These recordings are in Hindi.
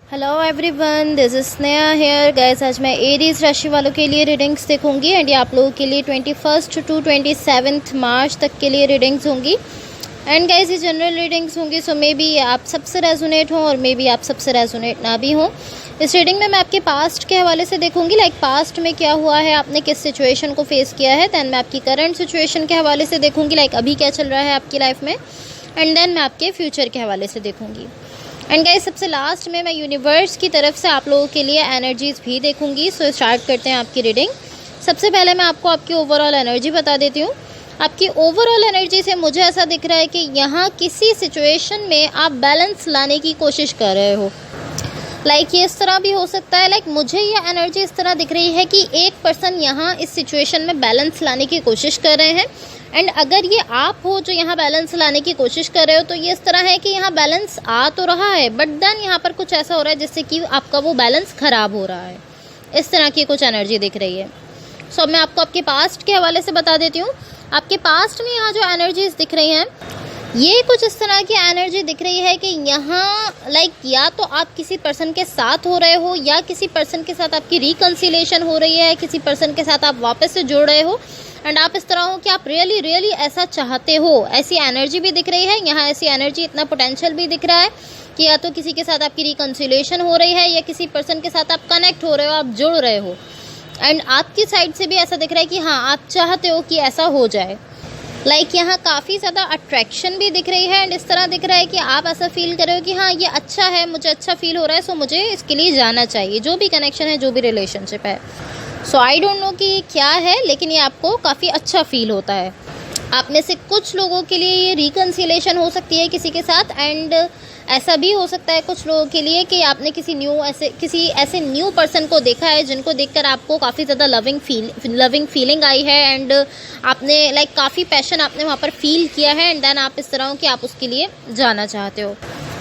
Hello everyone, this is Sneha hair guys. आज मैं एरीज राशि वालों के लिए रीडिंग्स देखूंगी एंड ये आप लोगों के लिए 21 टू 27 मार्च तक के लिए रीडिंग्स होंगी। एंड गाइस ये जनरल रीडिंग्स होंगी, सो मे बी आप सबसे रेजोनेट हों और मे बी आप सबसे रेजोनेट ना भी हों। इस रीडिंग में मैं आपके पास्ट के हवाले से देखूंगी, लाइक पास्ट में क्या हुआ है, आपने किस सिचुएशन को फेस किया है। दैन मैं आपकी करंट सिचुएशन के हवाले से देखूंगी, लाइक अभी क्या चल रहा है आपकी लाइफ में। एंड देन मैं आपके फ्यूचर के हवाले से देखूंगी। एंड गाइस सबसे लास्ट में मैं यूनिवर्स की तरफ से आप लोगों के लिए एनर्जीज़ भी देखूंगी। सो स्टार्ट करते हैं आपकी रीडिंग। सबसे पहले मैं आपको आपकी ओवरऑल एनर्जी बता देती हूँ। आपकी ओवरऑल एनर्जी से मुझे ऐसा दिख रहा है कि यहाँ किसी सिचुएशन में आप बैलेंस लाने की कोशिश कर रहे हो। लाइक ये इस तरह भी हो सकता है, लाइक मुझे ये एनर्जी इस तरह दिख रही है कि एक पर्सन यहाँ इस सिचुएशन में बैलेंस लाने की कोशिश कर रहे हैं। एंड अगर ये आप हो जो यहाँ बैलेंस लाने की कोशिश कर रहे हो, तो ये इस तरह है कि यहाँ बैलेंस आ तो रहा है, बट देन यहाँ पर कुछ ऐसा हो रहा है जिससे कि आपका वो बैलेंस ख़राब हो रहा है। इस तरह की कुछ एनर्जी दिख रही है। सो मैं आपको आपके पास्ट के हवाले से बता देती हूँ। आपके पास्ट में यहाँ जो एनर्जीज दिख रही हैं, ये कुछ इस तरह की एनर्जी दिख रही है कि यहाँ लाइक या तो आप किसी पर्सन के साथ हो रहे हो या किसी पर्सन के साथ आपकी रिकन्सिलेशन हो रही है, किसी पर्सन के साथ आप वापस से जुड़ रहे हो। एंड आप इस तरह हो कि आप रियली ऐसा चाहते हो, ऐसी एनर्जी भी दिख रही है। यहाँ ऐसी एनर्जी, इतना पोटेंशियल भी दिख रहा है कि या तो किसी के साथ आपकी रिकन्सिलेशन हो रही है या किसी पर्सन के साथ आप कनेक्ट हो रहे हो, आप जुड़ रहे हो। एंड आपकी साइड से भी ऐसा दिख रहा है कि हाँ आप चाहते हो कि ऐसा हो जाए। लाइक यहाँ काफ़ी ज़्यादा अट्रैक्शन भी दिख रही है। एंड इस तरह दिख रहा है कि आप ऐसा फील कर रहे हो कि हाँ ये अच्छा है, मुझे अच्छा फील हो रहा है, सो मुझे इसके लिए जाना चाहिए। जो भी कनेक्शन है, जो भी रिलेशनशिप है, सो आई डोंट नो कि क्या है, लेकिन ये आपको काफ़ी अच्छा फील होता है। आप में से कुछ लोगों के लिए ये रिकन्सिलेशन हो सकती है किसी के साथ। एंड ऐसा भी हो सकता है कुछ लोगों के लिए कि आपने किसी ऐसे न्यू पर्सन को देखा है जिनको देखकर आपको काफ़ी ज़्यादा लविंग फीलिंग आई है। एंड आपने लाइक काफ़ी पैशन आपने वहाँ पर फील किया है। एंड देन आप इस तरह हो कि आप उसके लिए जाना चाहते हो।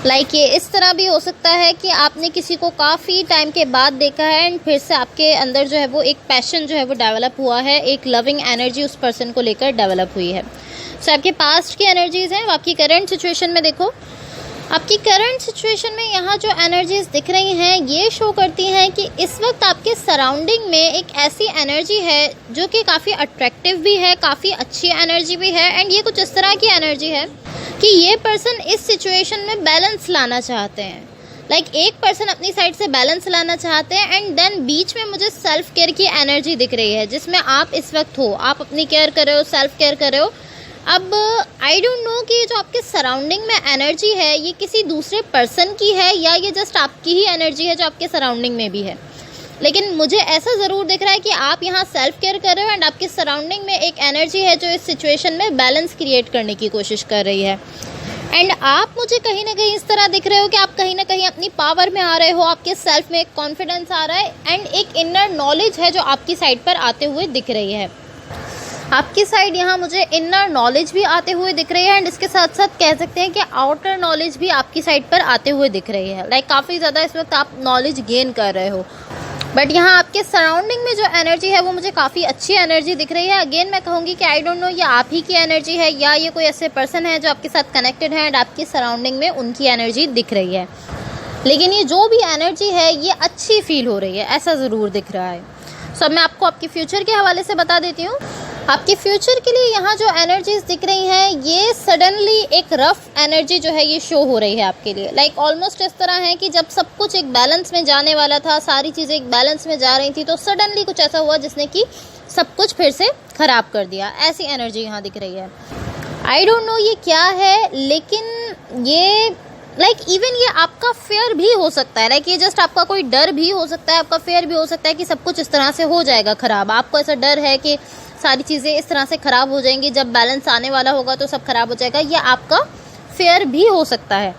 लाइक ये इस तरह भी हो सकता है कि आपने किसी को काफ़ी टाइम के बाद देखा है एंड फिर से आपके अंदर जो है वो एक पैशन जो है वो डेवलप हुआ है, एक लविंग एनर्जी उस पर्सन को लेकर डेवलप हुई है। सो आपके पास्ट की एनर्जीज़ हैं। आपकी करंट सिचुएशन में देखो, आपकी करंट सिचुएशन में यहाँ जो एनर्जीज़ दिख रही हैं, ये शो करती हैं कि इस वक्त आपके सराउंडिंग में एक ऐसी एनर्जी है जो कि काफ़ी अट्रैक्टिव भी है, काफ़ी अच्छी एनर्जी भी है। एंड ये कुछ इस तरह की एनर्जी है कि ये पर्सन इस सिचुएशन में बैलेंस लाना चाहते हैं। लाइक एक पर्सन अपनी साइड से बैलेंस लाना चाहते हैं। एंड देन बीच में मुझे सेल्फ केयर की एनर्जी दिख रही है, जिसमें आप इस वक्त हो, आप अपनी केयर कर रहे हो, सेल्फ केयर कर रहे हो। अब आई डोंट नो कि जो आपके सराउंडिंग में एनर्जी है ये किसी दूसरे पर्सन की है या ये जस्ट आपकी ही एनर्जी है जो आपके सराउंडिंग में भी है, लेकिन मुझे ऐसा ज़रूर दिख रहा है कि आप यहाँ सेल्फ केयर कर रहे हो एंड आपके सराउंडिंग में एक एनर्जी है जो इस सिचुएशन में बैलेंस क्रिएट करने की कोशिश कर रही है। एंड आप मुझे कहीं ना कहीं इस तरह दिख रहे हो कि आप कहीं ना कहीं अपनी पावर में आ रहे हो, आपके सेल्फ में एक कॉन्फिडेंस आ रहा है एंड एक इनर नॉलेज है जो आपकी साइड पर आते हुए दिख रही है। आपकी साइड यहाँ मुझे इनर नॉलेज भी आते हुए दिख रही है एंड इसके साथ साथ कह सकते हैं कि आउटर नॉलेज भी आपकी साइड पर आते हुए दिख रही है। लाइक काफ़ी ज़्यादा इस वक्त आप नॉलेज गेन कर रहे हो। बट यहाँ आपके सराउंडिंग में जो एनर्जी है वो मुझे काफ़ी अच्छी एनर्जी दिख रही है। अगेन मैं कहूँगी कि आई डोंट नो ये आप ही की एनर्जी है या ये कोई ऐसे पर्सन है जो आपके साथ कनेक्टेड है एंड आपकी सराउंडिंग में उनकी एनर्जी दिख रही है। लेकिन ये जो भी एनर्जी है ये अच्छी फील हो रही है, ऐसा ज़रूर दिख रहा है। सो मैं आपको आपकी फ्यूचर के हवाले से बता देती हूँ। आपके फ्यूचर के लिए यहाँ जो एनर्जीज दिख रही हैं, ये सडनली एक रफ एनर्जी जो है ये शो हो रही है आपके लिए। लाइक ऑलमोस्ट इस तरह है कि जब सब कुछ एक बैलेंस में जाने वाला था, सारी चीज़ें एक बैलेंस में जा रही थी, तो सडनली कुछ ऐसा हुआ जिसने कि सब कुछ फिर से ख़राब कर दिया। ऐसी एनर्जी यहाँ दिख रही है। आई डोंट नो ये क्या है, लेकिन ये लाइक इवन ये आपका फेयर भी हो सकता है। लाइक ये जस्ट आपका कोई डर भी हो सकता है, आपका फेयर भी हो सकता है कि सब कुछ इस तरह से हो जाएगा ख़राब। आपको ऐसा डर है कि सारी चीज़ें इस तरह से ख़राब हो जाएंगी, जब बैलेंस आने वाला होगा तो सब ख़राब हो जाएगा। ये आपका फेयर भी हो सकता है।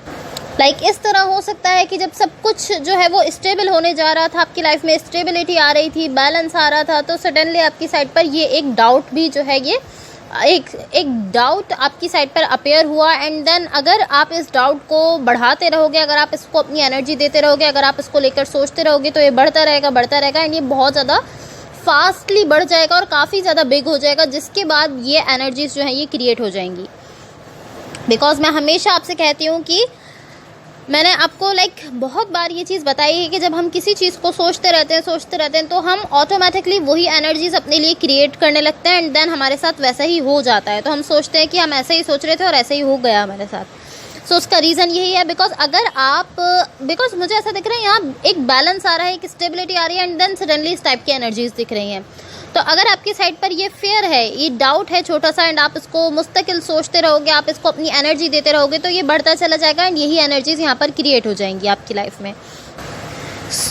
लाइक इस तरह हो सकता है कि जब सब कुछ जो है वो स्टेबल होने जा रहा था, आपकी लाइफ में स्टेबिलिटी आ रही थी, बैलेंस आ रहा था, तो सडनली आपकी साइड पर ये एक डाउट भी जो है ये एक डाउट आपकी साइड पर अपेयर हुआ। एंड देन अगर आप इस डाउट को बढ़ाते रहोगे, अगर आप इसको अपनी एनर्जी देते रहोगे, अगर आप इसको लेकर सोचते रहोगे, तो ये बढ़ता रहेगा एंड ये बहुत ज़्यादा फास्टली बढ़ जाएगा और काफ़ी ज़्यादा बिग हो जाएगा, जिसके बाद ये एनर्जीज जो हैं ये क्रिएट हो जाएंगी। बिकॉज मैं हमेशा आपसे कहती हूँ कि मैंने आपको बहुत बार ये चीज़ बताई है कि जब हम किसी चीज़ को सोचते रहते हैं तो हम ऑटोमेटिकली वही एनर्जीज अपने लिए क्रिएट करने लगते हैं एंड देन हमारे साथ वैसा ही हो जाता है। तो हम सोचते हैं कि हम ऐसे ही सोच रहे थे और ऐसे ही हो गया हमारे साथ। सो उसका रीज़न यही है बिकॉज मुझे ऐसा दिख रहा है यहाँ एक बैलेंस आ रहा है, एक स्टेबिलिटी आ रही है एंड देन सडनली इस टाइप की एनर्जीज दिख रही हैं। तो अगर आपकी साइड पर ये फेयर है, ये डाउट है छोटा सा एंड आप इसको मुस्तकिल सोचते रहोगे, आप इसको अपनी एनर्जी देते रहोगे तो ये बढ़ता चला जाएगा एंड यही एनर्जीज यहाँ पर क्रिएट हो जाएंगी आपकी लाइफ में।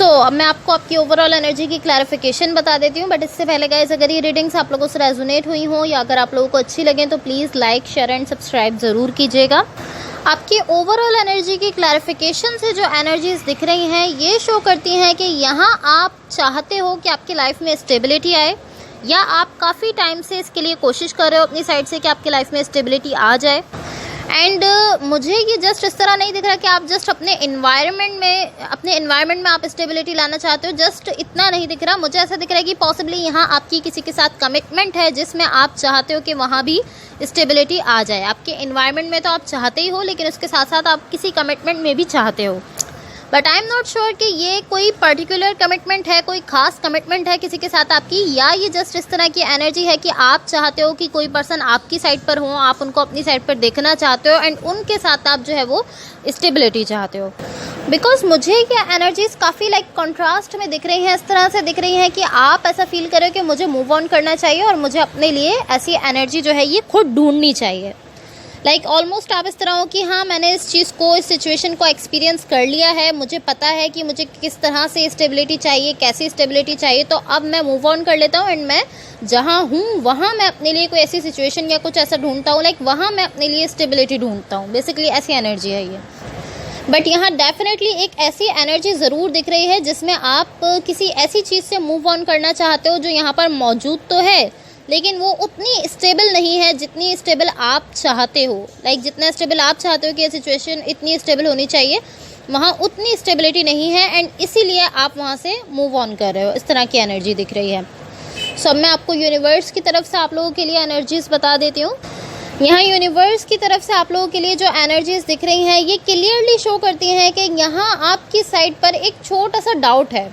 अब मैं आपको आपकी ओवरऑल एनर्जी की क्लैरिफिकेशन बता देती हूँ, बट इससे पहले गाइस अगर ये रीडिंग्स आप लोगों से रेजोनेट हुई हो या अगर आप लोगों को अच्छी लगे तो please like share and subscribe ज़रूर कीजिएगा। आपकी ओवरऑल एनर्जी की क्लैरिफिकेशन से जो एनर्जीज दिख रही हैं ये शो करती हैं कि यहाँ आप चाहते हो कि आपकी लाइफ में स्टेबिलिटी आए, या आप काफ़ी टाइम से इसके लिए कोशिश कर रहे हो अपनी साइड से कि आपकी लाइफ में स्टेबिलिटी आ जाए। एंड मुझे ये जस्ट इस तरह नहीं दिख रहा कि आप जस्ट अपने इन्वायरमेंट में आप स्टेबिलिटी लाना चाहते हो, जस्ट इतना नहीं दिख रहा। मुझे ऐसा दिख रहा है कि पॉसिबली यहाँ आपकी किसी के साथ कमिटमेंट है जिसमें आप चाहते हो कि वहाँ भी स्टेबिलिटी आ जाए। आपके इन्वायरमेंट में तो आप चाहते ही हो, लेकिन उसके साथ साथ आप किसी कमिटमेंट में भी चाहते हो। But I am not sure कि ये कोई पर्टिकुलर कमिटमेंट है, कोई खास कमिटमेंट है किसी के साथ आपकी, या ये जस्ट इस तरह की एनर्जी है कि आप चाहते हो कि कोई पर्सन आपकी साइड पर हो, आप उनको अपनी साइड पर देखना चाहते हो एंड उनके साथ आप जो है वो स्टेबिलिटी चाहते हो। बिकॉज मुझे ये एनर्जीज काफ़ी कॉन्ट्रास्ट में दिख रही हैं, इस तरह से दिख रही हैं कि आप ऐसा फील करो कि मुझे मूव ऑन करना चाहिए और मुझे अपने लिए ऐसी एनर्जी जो है ये खुद ढूंढनी चाहिए। ऑलमोस्ट आप इस तरह हो कि हाँ मैंने इस चीज़ को, इस सिचुएशन को एक्सपीरियंस कर लिया है, मुझे पता है कि मुझे किस तरह से स्टेबिलिटी चाहिए, कैसी स्टेबिलिटी चाहिए, तो अब मैं मूव ऑन कर लेता हूँ एंड मैं जहाँ हूँ वहाँ मैं अपने लिए कोई ऐसी सिचुएशन या कुछ ऐसा ढूंढता हूँ, वहाँ मैं अपने लिए स्टेबिलिटी ढूंढता हूँ। बेसिकली ऐसी एनर्जी है ये। बट यहाँ डेफिनेटली एक ऐसी एनर्जी ज़रूर दिख रही है जिसमें आप किसी ऐसी चीज़ से मूव ऑन करना चाहते हो जो यहाँ पर मौजूद तो है लेकिन वो उतनी स्टेबल नहीं है जितनी स्टेबल आप चाहते हो। जितना स्टेबल आप चाहते हो कि ये सिचुएशन इतनी स्टेबल होनी चाहिए, वहाँ उतनी स्टेबिलिटी नहीं है एंड इसीलिए आप वहाँ से मूव ऑन कर रहे हो। इस तरह की एनर्जी दिख रही है। अब मैं आपको यूनिवर्स की तरफ से आप लोगों के लिए एनर्जीज़ बता देती हूँ। यहाँ यूनिवर्स की तरफ से आप लोगों के लिए जो एनर्जीज़ दिख रही हैं ये क्लियरली शो करती हैं कि यहाँ आपकी साइड पर एक छोटा सा डाउट है।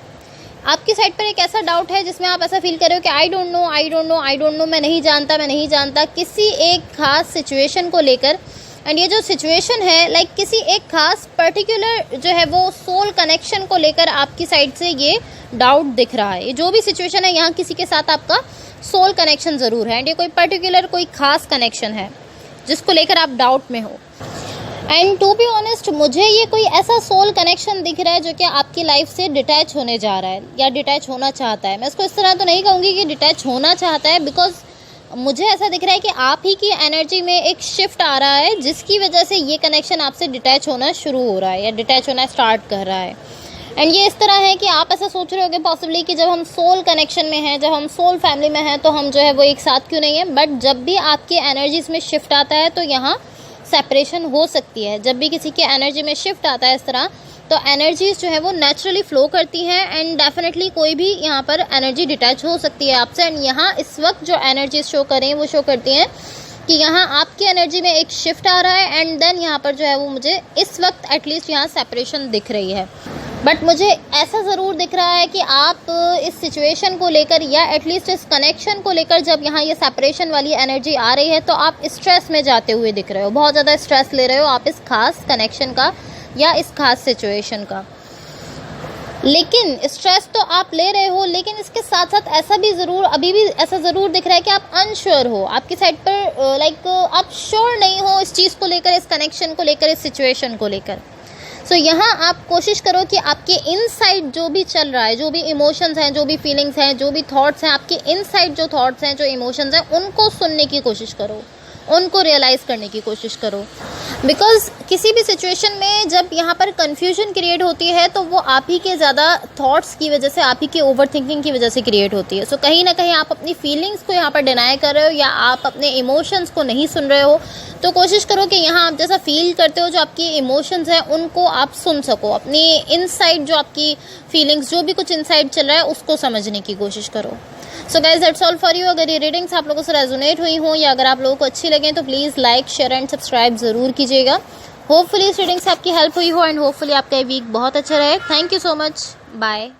आपकी साइड पर एक ऐसा डाउट है जिसमें आप ऐसा फील कर रहे हो कि आई डोंट नो, मैं नहीं जानता किसी एक खास सिचुएशन को लेकर। एंड ये जो सिचुएशन है किसी एक खास पर्टिकुलर जो है वो सोल कनेक्शन को लेकर आपकी साइड से ये डाउट दिख रहा है। ये जो भी सिचुएशन है यहाँ किसी के साथ आपका सोल कनेक्शन ज़रूर है एंड ये कोई पर्टिकुलर कोई खास कनेक्शन है जिसको लेकर आप डाउट में हो। एंड टू बी ऑनेस्ट मुझे ये कोई ऐसा सोल कनेक्शन दिख रहा है जो कि आपकी लाइफ से डिटैच होने जा रहा है या डिटैच होना चाहता है। मैं इसको इस तरह तो नहीं कहूँगी कि डिटैच होना चाहता है, बिकॉज मुझे ऐसा दिख रहा है कि आप ही की एनर्जी में एक शिफ्ट आ रहा है जिसकी वजह से ये कनेक्शन आपसे डिटैच होना शुरू हो रहा है या डिटैच होना स्टार्ट कर रहा है। एंड ये इस तरह है कि आप ऐसा सोच रहे होगे पॉसिबली कि जब हम सोल कनेक्शन में हैं, जब हम सोल फैमिली में हैं तो हम जो है वो एक साथ क्यों नहीं है। बट जब भी आपकी एनर्जीज में शिफ्ट आता है तो यहाँ सेपरेशन हो सकती है। जब भी किसी की एनर्जी में शिफ्ट आता है इस तरह तो एनर्जीज जो है वो नेचुरली फ्लो करती हैं एंड डेफिनेटली कोई भी यहाँ पर एनर्जी डिटैच हो सकती है आपसे। एंड यहाँ इस वक्त जो एनर्जीज शो कर रही हैं वो शो करती हैं कि यहाँ आपकी एनर्जी में एक शिफ्ट आ रहा है एंड देन यहाँ पर जो है वो मुझे इस वक्त एटलीस्ट यहाँ सेपरेशन दिख रही है। बट मुझे ऐसा ज़रूर दिख रहा है कि आप इस सिचुएशन को लेकर या एटलीस्ट इस कनेक्शन को लेकर जब यहाँ ये सेपरेशन वाली एनर्जी आ रही है तो आप स्ट्रेस में जाते हुए दिख रहे हो, बहुत ज़्यादा स्ट्रेस ले रहे हो आप इस खास कनेक्शन का या इस खास सिचुएशन का। लेकिन स्ट्रेस तो आप ले रहे हो, लेकिन इसके साथ साथ ऐसा भी ज़रूर अभी भी ऐसा ज़रूर दिख रहा है कि आप अनश्योर हो। आपकी साइड पर आप श्योर नहीं हो इस चीज़ को लेकर, इस कनेक्शन को लेकर, इस सिचुएशन को लेकर। सो यहाँ आप कोशिश करो कि आपके इनसाइड जो भी चल रहा है, जो भी इमोशंस हैं, जो भी फीलिंग्स हैं, जो भी थॉट्स हैं, आपके इनसाइड जो थॉट्स हैं, जो इमोशंस हैं, उनको सुनने की कोशिश करो, उनको रियलाइज़ करने की कोशिश करो। बिकॉज़ किसी भी सिचुएशन में जब यहाँ पर कन्फ्यूजन क्रिएट होती है तो वो आप ही के ज़्यादा थॉट्स की वजह से, आप ही के ओवर थिंकिंग की वजह से क्रिएट होती है। सो कहीं ना कहीं आप अपनी फीलिंग्स को यहाँ पर डिनाई कर रहे हो या आप अपने इमोशंस को नहीं सुन रहे हो। तो कोशिश करो कि यहाँ आप जैसा फील करते हो, जो आपकी इमोशंस हैं उनको आप सुन सको, अपनी इनसाइड जो आपकी फीलिंग्स, जो भी कुछ इनसाइड चल रहा है उसको समझने की कोशिश करो। So guys that's all for you. अगर ये रीडिंग्स आप लोगों से रेजोनेट हुई हों या अगर आप लोगों को अच्छी लगें तो please like share and subscribe ज़रूर कीजिएगा होपफुली इस रीडिंग से आपकी हेल्प हुई हो एंड होपफुली आपका ये वीक बहुत अच्छा रहे। Thank you so much, bye.